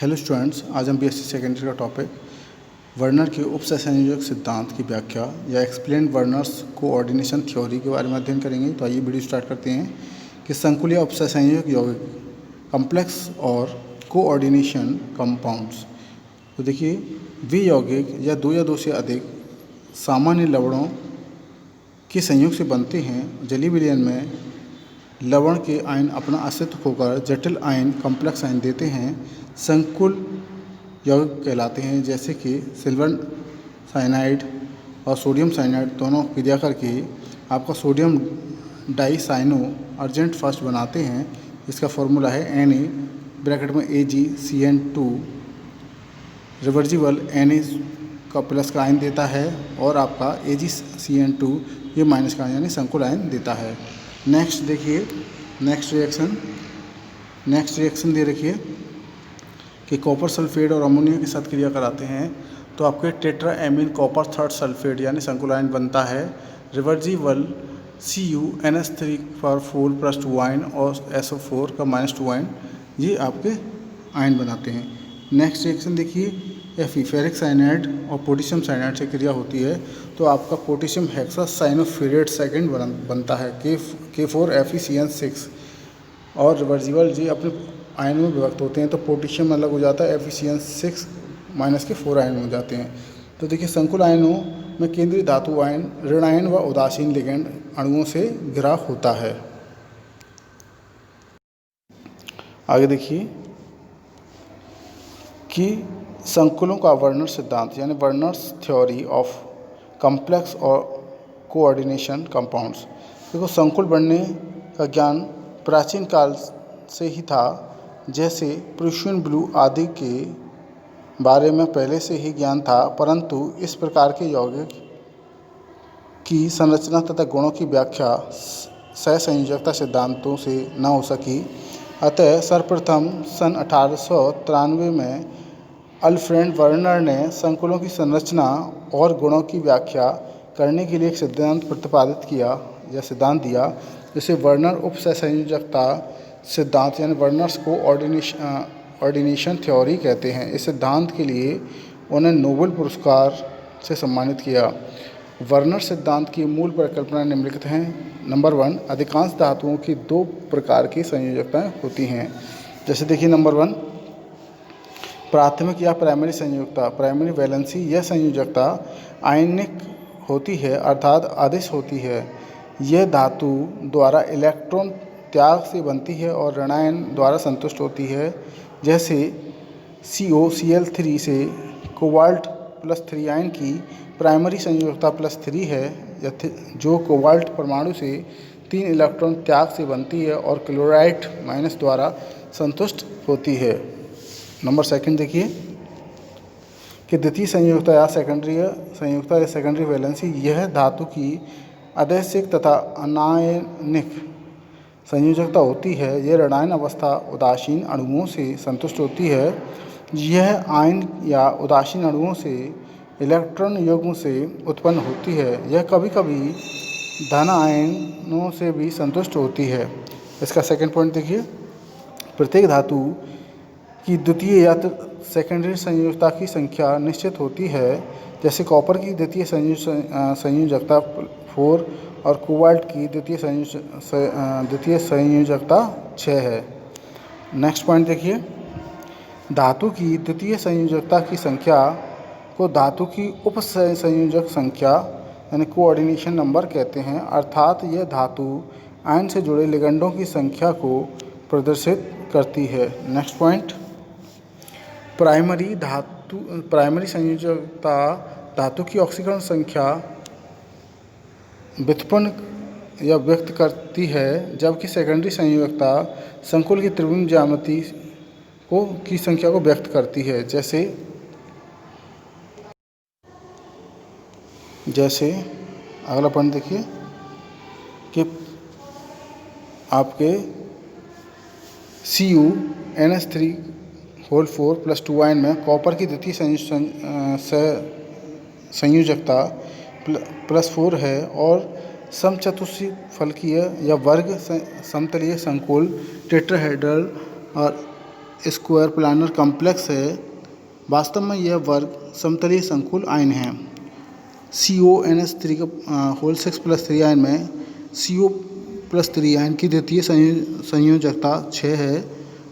Hello students, आज हम BSc secondary का टॉपिक वर्नर के उपसहसंयोजक सिद्धांत की व्याख्या या एक्सप्लेन वर्नर्स कोऑर्डिनेशन थ्योरी के बारे में अध्ययन करेंगे। तो आइए वीडियो स्टार्ट करते हैं कि संकुल या उपसहसंयोजक यौगिक कॉम्प्लेक्स और कोऑर्डिनेशन कंपाउंड्स। तो देखिए, वे यौगिक या दो से अधिक सामान्य लवणों के संयोग से बनते हैं। जलीय विलयन में लवण के आयन अपना अस्तित्व खोकर जटिल आयन कॉम्प्लेक्स आयन देते हैं। संकुल यौगिक कहलाते हैं, जैसे कि सिल्वर साइनाइड और सोडियम साइनाइड दोनों क्रिया करके आपका सोडियम डाइसाइनो अर्जेंट फर्स्ट बनाते हैं। इसका फॉर्मूला है Na ब्रैकेट में AgCN2 रिवर्जिबल Na का प्लस का आयन देता है और आपका AgCN2 ये माइनस का आयन यानी संकुल आयन देता है। नेक्स्ट देखिए, नेक्स्ट रिएक्शन दे रखिए कि कॉपर सल्फेट और अमोनिया के साथ क्रिया कराते हैं तो आपके tetra amine copper third sulphate यानी संकुल आयन बनता है। रिवर्जिबल CuNH3 पर 4+2 आयन और SO4 का -2 आयन ये आपके आयन बनाते हैं। नेक्स्ट रिएक्शन देखिए, Fe फेरिक साइनाइड और पोटेशियम साइनाइड से क्रिया होती है तो आपका पोटेशियम हेक्सासाइनोफेरेट सेकेंड बनता है K4FeCN6 और रिवर्जिबल जी अपने आयन में विभक्त होते हैं तो पोटेशियम अलग हो जाता है, FeCN6 -4 आयन हो जाते हैं। तो देखिए, संकुल आयनों में केंद्रीय धातु आयन ऋणायन व उदासीन लिगैंड अणुओं से घिरा होता है। आगे देखिए कि संकुलों का वर्नर सिद्धांत यानी वर्नर्स थ्योरी ऑफ कॉम्प्लेक्स और कोऑर्डिनेशन कंपाउंड्स। देखो, संकुल बनने का ज्ञान प्राचीन काल से ही था। जैसे प्रूशियन ब्लू आदि के बारे में पहले से ही ज्ञान था, परंतु इस प्रकार के यौगिक की संरचना तथा गुणों की व्याख्या सहसंयोजकता सिद्धांतों से न हो सकी। अतः सर्वप्रथम सन 1893 में अल्फ्रेड वर्नर ने संकुलों की संरचना और गुणों की व्याख्या करने के लिए एक सिद्धांत प्रतिपादित किया या सिद्धांत दिया, जिसे वर्नर उपसहसंयोजकता सिद्धांत यानी वर्नर्स को ऑर्डिनेशन थ्योरी कहते हैं। इस सिद्धांत के लिए उन्हें नोबेल पुरस्कार से सम्मानित किया। वर्नर सिद्धांत की मूल परिकल्पना निम्नलिखित हैं। नंबर 1, अधिकांश धातुओं की 2 प्रकार की संयोजकताएं होती हैं। जैसे देखिए, नंबर 1 प्राथमिक या प्राइमरी संयोजकता, प्राइमरी वैलेंसी। यह संयोजकता आयनिक होती है अर्थात अदिश होती है। यह धातु द्वारा इलेक्ट्रॉन त्याग से बनती है और ऋणायन द्वारा संतुष्ट होती है। जैसे COCl3 से कोबाल्ट +3 आयन की प्राइमरी संयोजकता +3 है, जो कोबाल्ट परमाणु से 3 इलेक्ट्रॉन त्याग से बनती है और क्लोराइड माइनस द्वारा संतुष्ट होती है। नंबर 2 देखिए कि द्वितीय संयोजकता या सेकेंडरी संयोजकता या सेकेंडरी वैलेंसी। यह धातु की अदैशिक तथा अनायनिक संयोजकता होती है। यह ऋणायन अवस्था उदासीन अणुओं से संतुष्ट होती है। यह आयन या उदासीन अणुओं से इलेक्ट्रॉन युग्म से उत्पन्न होती है। यह कभी कभी धन आयनों से भी संतुष्ट होती है। इसका सेकंड पॉइंट देखिए, प्रत्येक धातु की द्वितीय या सेकेंडरी संयोजकता की संख्या निश्चित होती है। जैसे कॉपर की द्वितीय संयोजकता 4 और कोबाल्ट की द्वितीय संयोजकता 6 है। नेक्स्ट पॉइंट देखिए, धातु की द्वितीय संयोजकता की संख्या को धातु की उपसंयोजक संख्या यानी कोऑर्डिनेशन नंबर कहते हैं, अर्थात यह धातु आयन से जुड़े लिगेंडों की संख्या को प्रदर्शित करती है। नेक्स्ट पॉइंट, प्राइमरी संयोजकता धातु की ऑक्सीकरण संख्या व्युत्पन्न या व्यक्त करती है, जबकि सेकेंडरी संयोजकता संकुल की त्रिविम ज्यामिति की संख्या को व्यक्त करती है। जैसे अगला पॉइंट देखिए कि आपके CuNH3 +2 आयन में कॉपर की द्वितीय संयोजकता +4 है और समचतुष्फलकीय या वर्ग समतलीय संकुल टेट्राहेड्रल और स्क्वायर प्लानर कॉम्प्लेक्स है, वास्तव में यह वर्ग समतलीय संकुल आयन है। CONH3 का होल 6+3 आयन में CO+3 आयन की द्वितीय संयोजकता 6 है,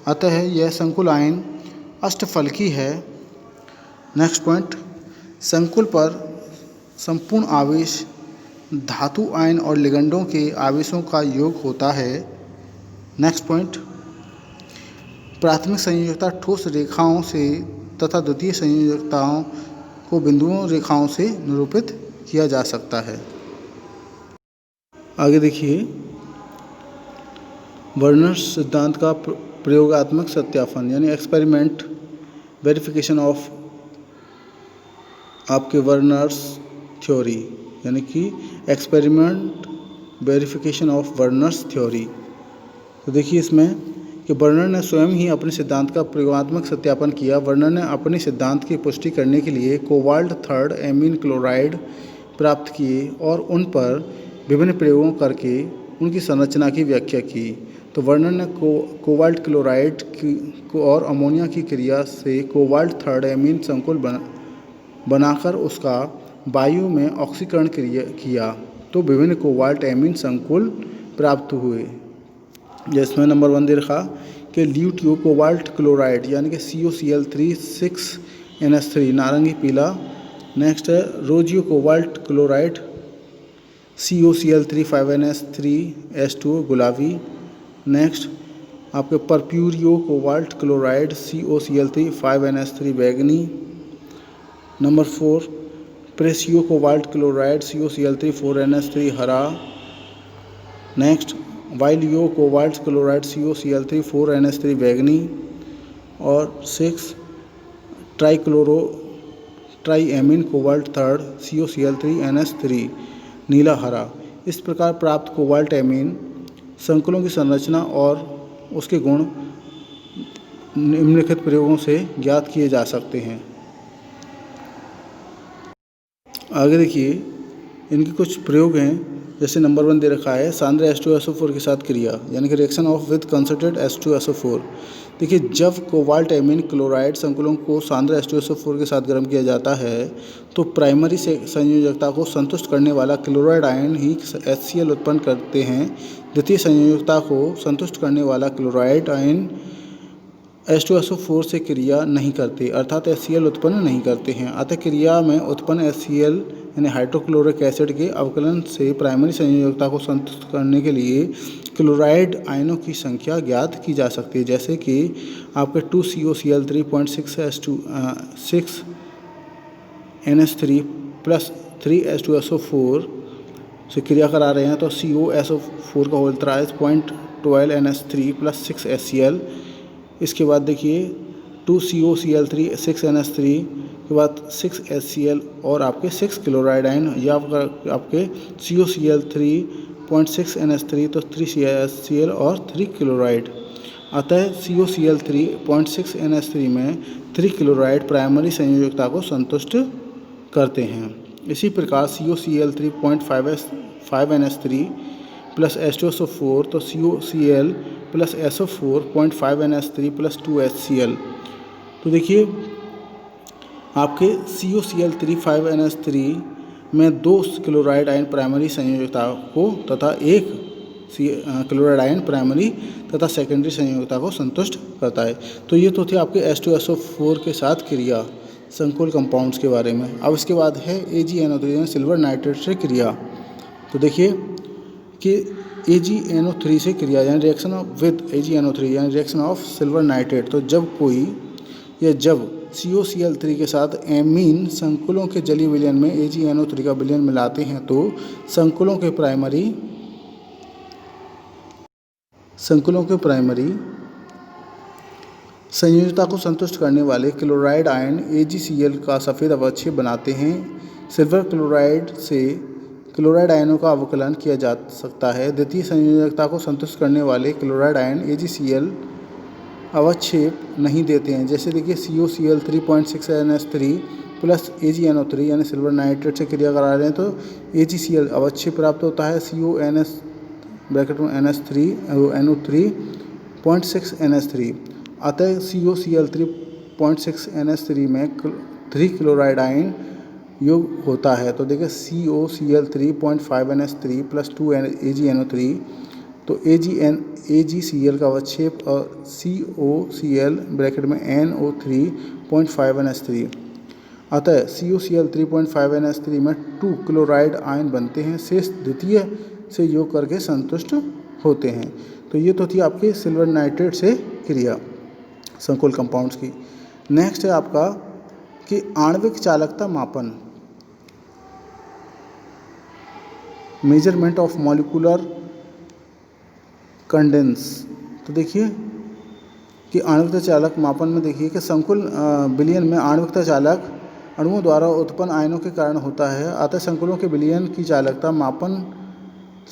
अतः यह संकुल आयन अष्टफलकी है। नेक्स्ट पॉइंट, संकुल पर संपूर्ण आवेश धातु आयन और लिगंडों के आवेशों का योग होता है। नेक्स्ट पॉइंट, प्राथमिक संयोजकता ठोस रेखाओं से तथा द्वितीय संयोजकताओं को बिंदुओं रेखाओं से निरूपित किया जा सकता है। आगे देखिए, वर्नर सिद्धांत का प्रयोगात्मक सत्यापन यानी एक्सपेरिमेंट वेरिफिकेशन ऑफ आपके वर्नर्स थ्योरी, यानी कि experiment verification of Werner's theory. तो देखिए इसमें कि वर्नर ने स्वयं ही अपने सिद्धांत का प्रयोगात्मक सत्यापन किया। वर्नर ने अपने सिद्धांत की पुष्टि करने के लिए कोबाल्ट थर्ड एमीन क्लोराइड प्राप्त किए और उन पर विभिन्न प्रयोगों करके उनकी संरचना की व्याख्या की। तो वर्नर ने कोबाल्ट क्लोराइड को और अमोनिया की क्रिया से कोबाल्ट थर्ड एमीन संकुल बनाकर उसका वायु में ऑक्सीकरण किया तो विभिन्न कोबाल्ट एमीन संकुल प्राप्त हुए। जिसमें नंबर 1 दे रखा कि ल्यूटियो कोबाल्ट क्लोराइड यानी कि COCl3 6NH3 नारंगी पीला। नेक्स्ट है रोजियो cobalt chloride COCl3 5NH3 H2 गुलाबी। नेक्स्ट आपके परप्यूरियो कोबाल्ट क्लोराइड COCl3 5NH3 बैगनी। Number 4 प्रेसियो cobalt chloride COCl3 4NH3 हरा। Next वाइलियो cobalt chloride COCl3 4NH3 बैगनी। और 6 ट्राईएमीन कोबाल्ट थर्ड COCl3 NH3 नीला हरा। इस प्रकार प्राप्त कोबाल्ट एमीन संकुलों की संरचना और उसके गुण निम्नलिखित प्रयोगों से ज्ञात किए जा सकते हैं। आगे देखिए इनके कुछ प्रयोग हैं। जैसे नंबर 1 दे रखा है सांद्र H2SO4 के साथ क्रिया यानी कि reaction of with concentrate H2SO4। देखिए जब कोबाल्ट एमीन क्लोराइड संकुलों को सांद्र H2SO4 के साथ गर्म किया जाता है तो प्राइमरी से संयोजकता को संतुष्ट करने वाला क्लोराइड आयन ही HCl उत्पन्न करते हैं। द्वितीय संयोजकता को संतुष्ट करने वाला क्लोराइड आयन H2SO4 से क्रिया नहीं करते अर्थात HCl उत्पन्न नहीं करते हैं। अतः क्रिया में उत्पन्न HCl यानी हाइड्रोक्लोरिक एसिड के अवकलन से प्राइमरी संयोजकता को संतुष्ट करने के लिए क्लोराइड आयनों की संख्या ज्ञात की जा सकती है। जैसे कि आपके 2COCl3.6 NH3 प्लस 3H2SO4 से क्रिया करा रहे हैं तो COSO4 का होल त्रा 0.12 NH3 प्लस 6 HCl। इसके बाद देखिए 2COCl3 6 NH3 के बाद 6 HCl और आपके 6 क्लोराइड आयन या आपके COCl3.6 NH3 तो 3 HCl और 3 क्लोराइड। अतः COCl3.6 NH3 में 3 क्लोराइड प्राइमरी संयोजकता को संतुष्ट करते हैं। इसी प्रकार COCl3.5 NH3 प्लस H2SO4 तो COCl plus SO4.5 NH3 plus 2 HCl। तो देखिए आपके COCl3 5 NH3 में 2 क्लोराइड आयन प्राइमरी संयोजकता को तथा 1 क्लोराइड आयन प्राइमरी तथा सेकेंडरी संयोजकता को संतुष्ट करता है। तो ये तो थे आपके H2SO4 के साथ क्रिया संकुल कंपाउंड्स के बारे में। अब इसके बाद है AgNO3 सिल्वर नाइट्रेट से क्रिया। तो देखिए कि AgNO3 से क्रिया यानी रिएक्शन विद AgNO3 यानी रिएक्शन ऑफ सिल्वर नाइट्रेट। तो जब COCl3 के साथ एमीन संकुलों के जलीय विलयन में AgNO3 का विलयन मिलाते हैं तो संकुलों के प्राइमरी संयोजकता को संतुष्ट करने वाले क्लोराइड आयन AgCl का सफ़ेद अवक्षेप बनाते हैं। सिल्वर क्लोराइड से क्लोराइड आयनों का अवकलन किया जा सकता है। द्वितीय संयोजकता को संतुष्ट करने वाले क्लोराइड आयन AgCl अवक्षेप नहीं देते हैं। जैसे देखिए COCl3.6 NH3 प्लस AgNO3 यानी सिल्वर नाइट्रेट से क्रिया करा रहे हैं तो AgCl अवक्षेप प्राप्त होता है CONS ब्रैकेट में NH3 NO3.6 NH3 अतः COCl3.6NH3 में 3 क्लोराइड आयन योग होता है। तो देखिए COCl3.5NH3 प्लस 2 AgNO3, तो AgCl का अवक्षेप और COCl ब्रैकेट में NO3.5NH3, अतः COCl3.5NH3 में 2 क्लोराइड आयन बनते हैं, शेष द्वितीय से योग करके संतुष्ट होते हैं। तो ये तो थी आपकी सिल्वर नाइट्रेट से क्रिया संकुल कंपाउंड्स की। नेक्स्ट है आपका कि आणविक चालकता मापन, मेजरमेंट ऑफ मॉलिक्यूलर कंडेंस। तो देखिए कि आणविकता चालक मापन में देखिए कि संकुल विलयन में आणविकता चालक अणुओं द्वारा उत्पन्न आयनों के कारण होता है। अतः संकुलों के विलयन की चालकता मापन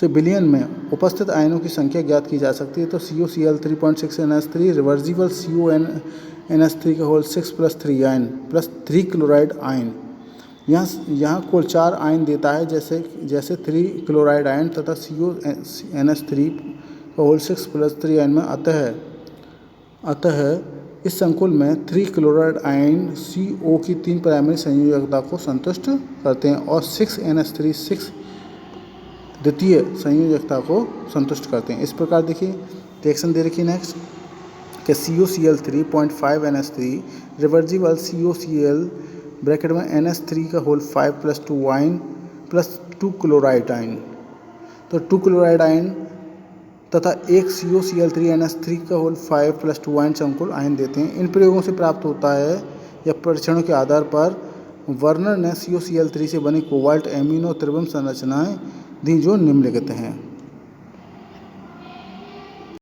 से विलयन में उपस्थित आयनों की संख्या ज्ञात की जा सकती है। तो COCl3.6NH3 रिवर्सिबल CONH3 का whole 6 plus 3 ion plus 3 chloride ion यहाँ कुल 4 आयन देता है, जैसे 3 क्लोराइड आयन तथा CONH3 का होल 6 प्लस 3 आयन में। अतः इस संकुल में 3 क्लोराइड आयन CO की 3 प्राइमरी संयोजकता को संतुष्ट करते हैं और 6NH3 6 द्वितीय संयोजकता को संतुष्ट करते हैं। इस प्रकार देखिए रिएक्शन दे रखी नेक्स्ट कि COCl3.5NH3 रिवर्सिबल COCl ब्रैकेट में NH3 का whole 5 plus 2 ion plus 2 chloride ion, तो 2 क्लोराइड आयन तथा एक COCl3NH3 का होल 5 प्लस 2 आयन संकुल आयन देते हैं। इन प्रयोगों से प्राप्त होता है या परीक्षणों के आधार पर वर्नर ने COCl3 से बनी कोबाल्ट एमिनो त्रिबम संरचनाएं दी जो निम्नलिखित हैं।